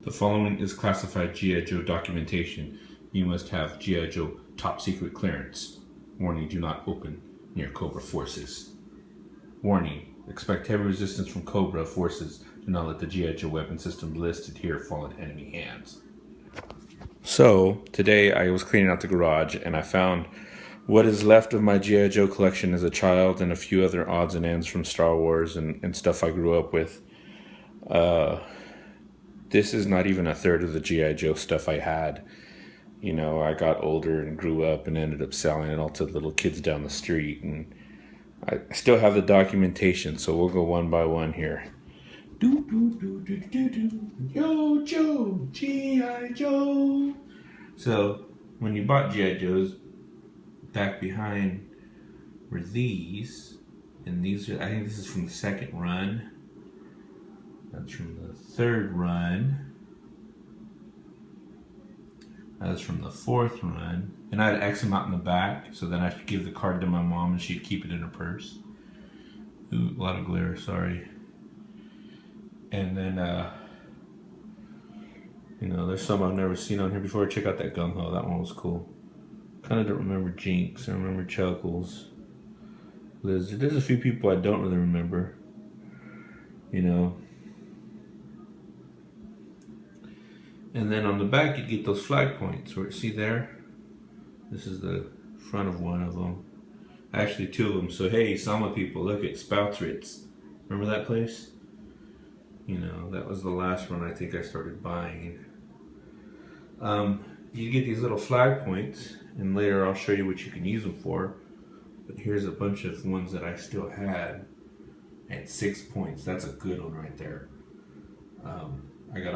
The following is classified G.I. Joe documentation. You must have G.I. Joe top secret clearance. Warning, do not open near Cobra forces. Warning, expect heavy resistance from Cobra forces. Do not let the G.I. Joe weapon system listed here fall in enemy hands. So, today I was cleaning out the garage and I found what is left of my G.I. Joe collection as a child and a few other odds and ends from Star Wars and stuff I grew up with. This is not even a third of the G.I. Joe stuff I had. You know, I got older and grew up and ended up selling it all to little kids down the street. And I still have the documentation, so we'll go one by one here. Yo, Joe, G.I. Joe. So, when you bought G.I. Joes, back behind were these. And these are, I think this is from the second run. That's from the third run. That's from the fourth run. And I'd X them out in the back, so then I could give the card to my mom and she'd keep it in her purse. Ooh, a lot of glare, sorry. And then, you know, there's some I've never seen on here before. Check out that Gung Ho, that one was cool. Kind of don't remember Jinx, I remember Chuckles. Lizard, there's a few people I don't really remember. You know. And then on the back, you'd get those flag points. Where, see there? This is the front of one of them. Actually, two of them. So, hey, Sama people, look at Spouts Ritz. Remember that place? You know, that was the last one I think I started buying. You get these little flag points, and later I'll show you what you can use them for. But here's a bunch of ones that I still had at 6 points. That's a good one right there. I got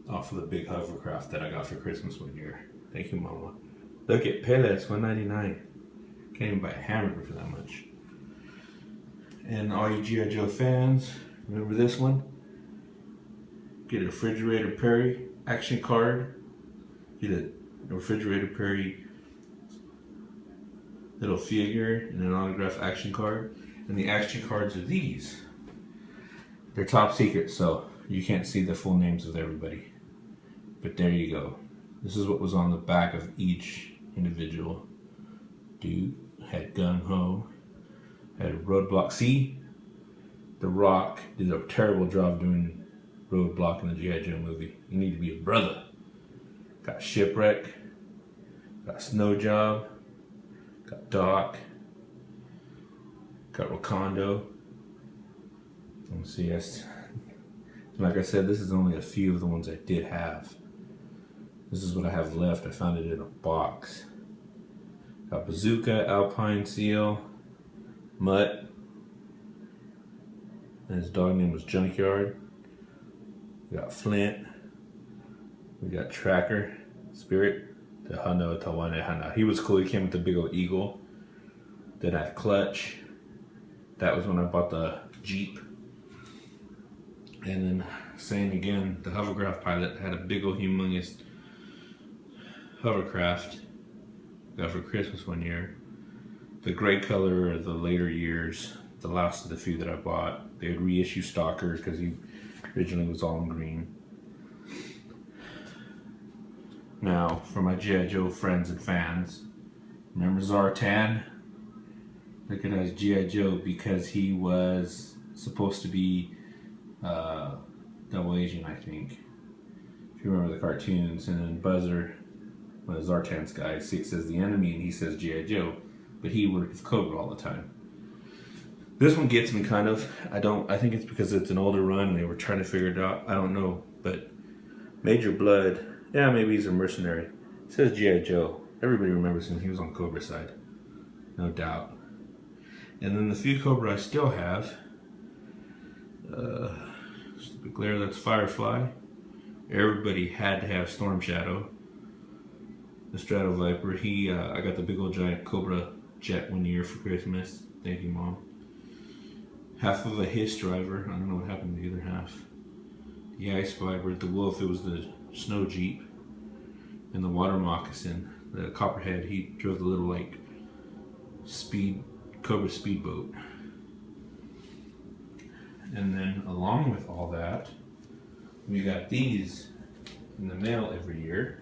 off of the big hovercraft that I got for Christmas one year. Thank you, Mama. Look at Peles, $1.99. Can't even buy a hamburger for that much. And all you G.I. Joe fans, remember this one? Get a Refrigerator Perry action card. Get a Refrigerator Perry little figure and an autographed action card. And the action cards are these. They're top secret, so you can't see the full names of everybody. But there you go. This is what was on the back of each individual. Dude had Gung Ho, had Roadblock. See, The Rock did a terrible job doing Roadblock in the G.I. Joe movie. You need to be a brother. Got Shipwreck, got Snow Job, got Doc, got Wakando. Let's see, yes. Like I said, this is only a few of the ones I did have. This is what I have left. I found it in a box. Got Bazooka, Alpine Seal, Mutt, and his dog name was Junkyard. We got Flint. We got Tracker, Spirit, the Hano Tawane Hana. He was cool. He came with the big old eagle. Then I had Clutch. That was when I bought the Jeep. And then, saying again, the hovercraft pilot had a big old humongous hovercraft. Got for Christmas one year. The gray color of the later years, the last of the few that I bought. They would reissue Stalkers because he originally was all in green. Now, for my G.I. Joe friends and fans, remember Zartan? Look at his G.I. Joe because he was supposed to be double Asian, I think. If you remember the cartoons. And then Buzzer, one of Zartan's guys, it says the enemy and he says G.I. Joe. But he worked with Cobra all the time. This one gets me kind of. I think it's because it's an older run and they were trying to figure it out. I don't know. But Major Blood, yeah, maybe he's a mercenary. It says G.I. Joe. Everybody remembers him. He was on Cobra's side. No doubt. And then the few Cobra I still have. Stupid glare, that's Firefly. Everybody had to have Storm Shadow. The Strato Viper. I got the big old giant Cobra jet one year for Christmas. Thank you, Mom. Half of a Hiss driver. I don't know what happened to the other half. The Ice Viper. The Wolf, it was the Snow Jeep. And the Water Moccasin. The Copperhead, he drove the little, like, Cobra speedboat. And then along with all that, we got these in the mail every year,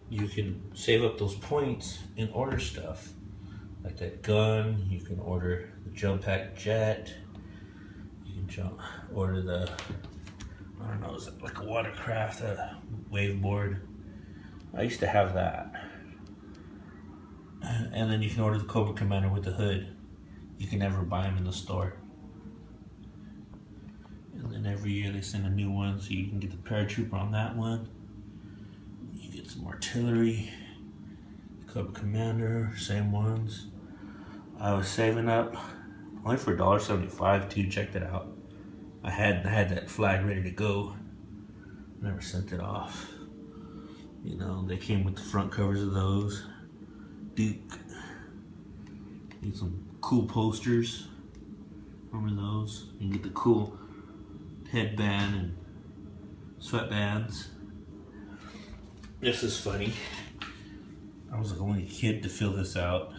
you can save up those points and order stuff. Like that gun, you can order the jump pack jet, you can order the, I don't know, is it like a watercraft, a wave board? I used to have that. And then you can order the Cobra Commander with the hood. You can never buy them in the store. And then every year they send a new one, so you can get the paratrooper on that one. You get some artillery, the Cobra Commander, same ones. I was saving up only for $1.75 too. Checked it out. I had that flag ready to go. Never sent it off. You know, they came with the front covers of those. Duke. Need some cool posters. Remember those? You can get the cool headband and sweatbands. This is funny. I was the only kid to fill this out.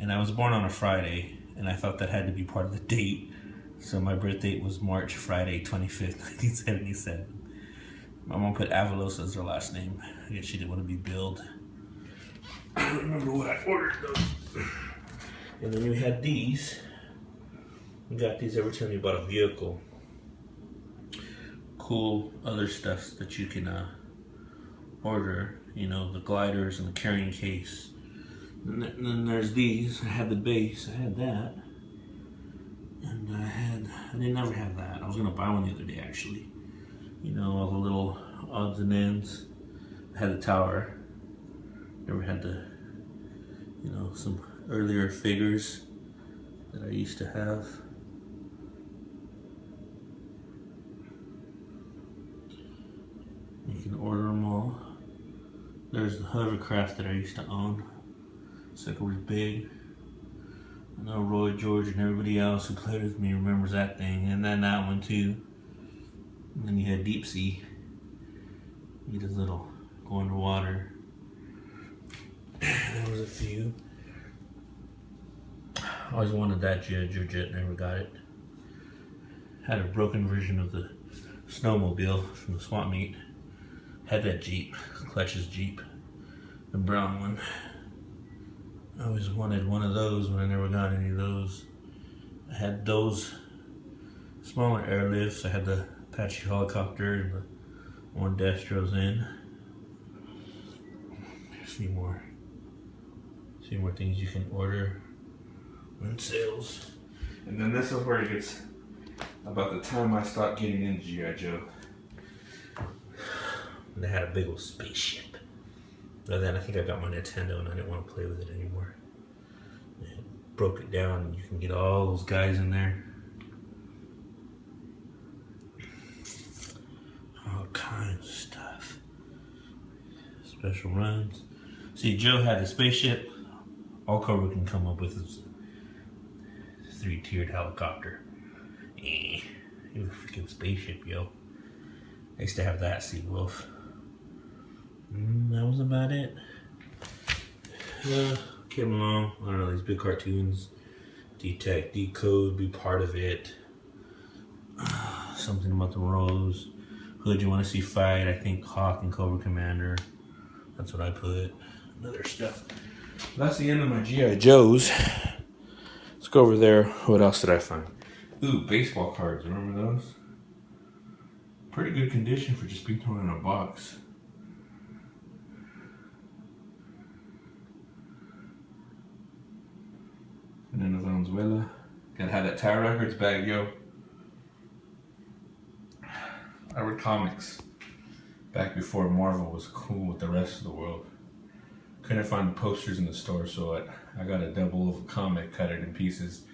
And I was born on a Friday, and I thought that had to be part of the date. So my birth date was March Friday 25th, 1977. My mom put Avalos as her last name. I guess she didn't want to be billed. I don't remember what I ordered though. And then we had these. We got these every time you bought a vehicle. Cool other stuff that you can order. You know, the gliders and the carrying case. And then there's these. I had the base. I had that. And I didn't ever have that. I was gonna buy one the other day actually. You know, all the little odds and ends. I had the tower. Never had the, you know, some earlier figures that I used to have. You can order them all. There's the hovercraft that I used to own. It's like it was big. I know Roy George and everybody else who played with me remembers that thing. And then that one too. And then you had Deep Sea. You did little go underwater. There was a few. I always wanted that G.I. Joe jet, never got it. Had a broken version of the snowmobile from the swap meet. Had that Jeep, Clutch's Jeep, the brown one. I always wanted one of those, but I never got any of those. I had those smaller airlifts. I had the Apache helicopter and the one Destro's in. A few more things you can order when sales. And then this is where it gets about the time I stopped getting into G.I. Joe. And they had a big old spaceship. But then I think I got my Nintendo and I didn't want to play with it anymore. I broke it down and you can get all those guys in there. All kinds of stuff. Special runs. See, Joe had a spaceship. All Cobra can come up with is a 3-tiered helicopter. He was a freaking spaceship, yo. I used to have that Sea Wolf. That was about it. Came along, I don't know, these big cartoons. Detect, Decode, be part of it. Something about the Rose. Hood you want to see fight, I think Hawk and Cobra Commander. That's what I put. Other stuff. That's the end of my G.I. Joes. Let's go over there. What else did I find? Ooh, baseball cards. Remember those? Pretty good condition for just being thrown in a box. Fernando Valenzuela. Gotta have that Tower Records bag, yo. I read comics back before Marvel was cool with the rest of the world. Couldn't find the posters in the store, so I got a double of a comic, cut it in pieces,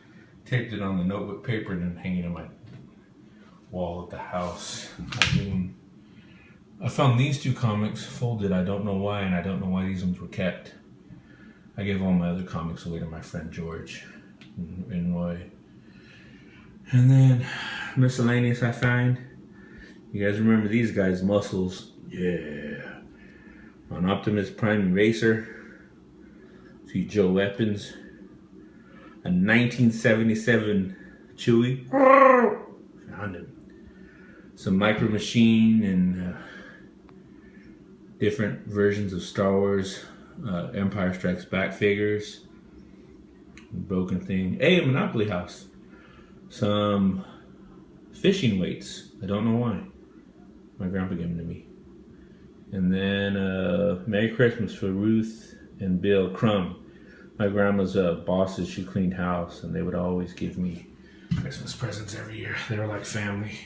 taped it on the notebook paper, and then hang it on my wall at the house. I found these two comics folded. I don't know why, and I don't know why these ones were kept. I gave all my other comics away to my friend George in Roy. And then miscellaneous I find. You guys remember these guys, Muscles? Yeah. On Optimus Prime Eraser. A few Joe weapons. A 1977 Chewie. Found him. some Micro Machine and different versions of Star Wars, Empire Strikes Back figures, broken thing. Hey, a Monopoly house. Some fishing weights. I don't know why. My grandpa gave them to me. And then Merry Christmas for Ruth and Bill Crumb. My grandma's bosses, she cleaned house, and they would always give me Christmas presents every year. They were like family.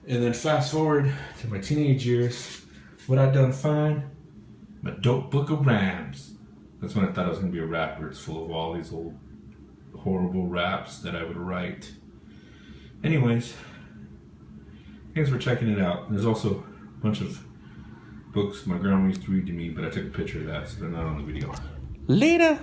And then fast forward to my teenage years. What I done find? My dope book of rhymes. That's when I thought I was going to be a rapper. It's full of all these old horrible raps that I would write. Anyways, thanks for checking it out. There's also a bunch of books my grandma used to read to me, but I took a picture of that, so they're not on the video. Later!